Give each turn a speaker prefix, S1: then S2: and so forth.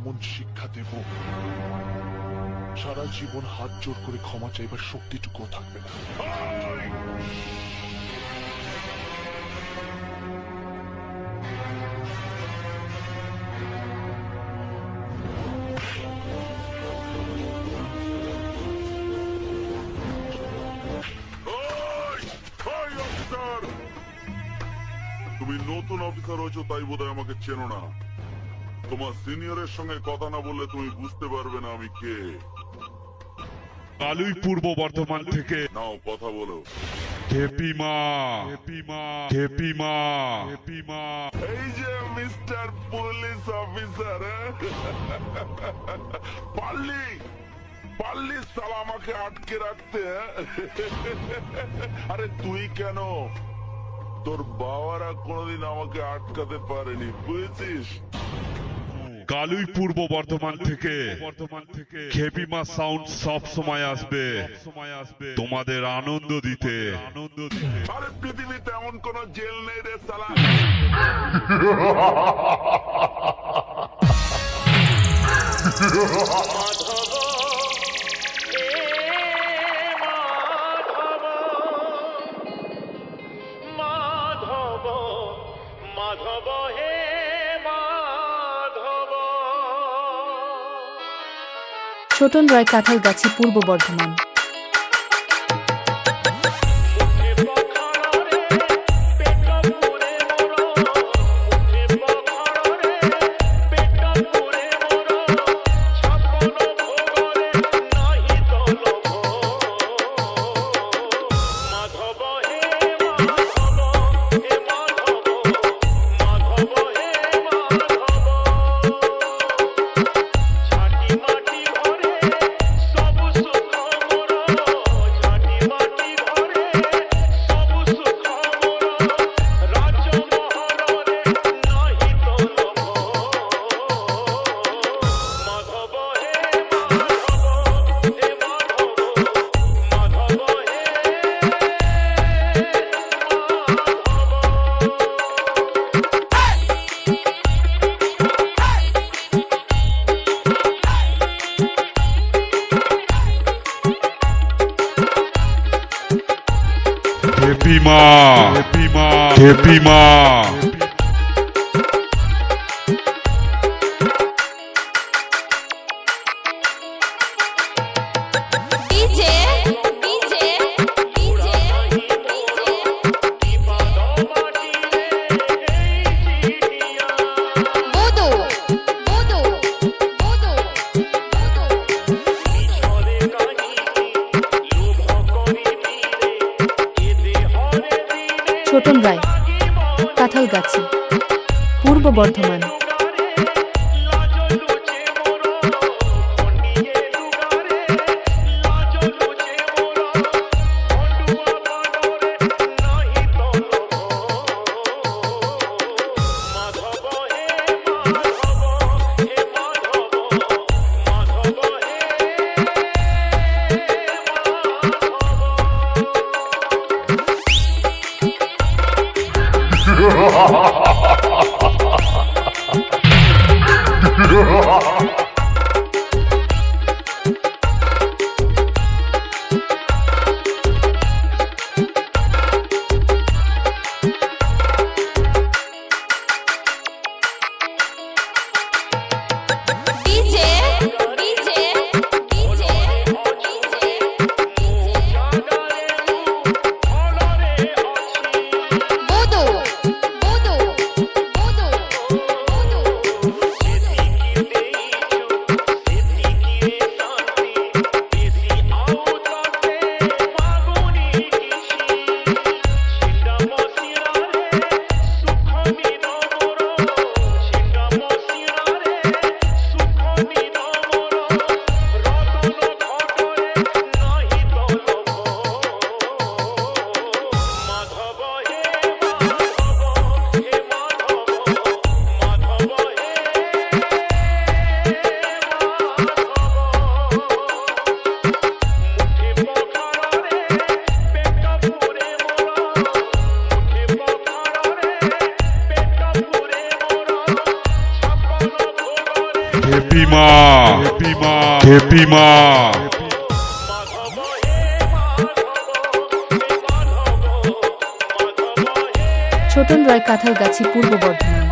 S1: এমন শিক্ষা দেব, সারা জীবন হাত জোড় করে ক্ষমা চাইবার শক্তিটুকুও থাকবে না।
S2: তুমি নতুন অফিসার হয়েছো তাই বোধহয় আমাকে চেনো না। তোমার সিনিয়রের সঙ্গে কথা না বললে তুমি বুঝতে পারবে না আমি কে।
S3: কালুই পূর্ব বর্ধমান থেকে।
S2: নাও কথা বলো।
S3: খেপিমা,
S2: এই যে মিস্টার পুলিশ অফিসার, পারলি সালা আমাকে আটকে রাখতে। আরে তুই কেন, তোর বাবারা কোনোদিন আমাকে আটকাতে পারেনি, বুঝেছিস?
S3: কালুই পূর্ব বর্ধমান থেকে খেপিমা সাউন্ড সব সময় আসবে তোমাদের আনন্দ দিতে।
S2: আরে পৃথিবীতে এমন কোন জেল নেই রে সালা।
S4: মাধব হে মাধব।
S5: ছোটন রায়, কাঁঠালগাছি, পূর্ব বর্ধমান।
S3: খেপিমা
S5: ছোটন রায়, কাঁঠালগাছি, পূর্ব বর্ধমান।
S3: খেপিমা খেপিমা খেপিমা
S5: ছোটন রায় কাঁঠালগাছি পূর্ব বর্ধমান।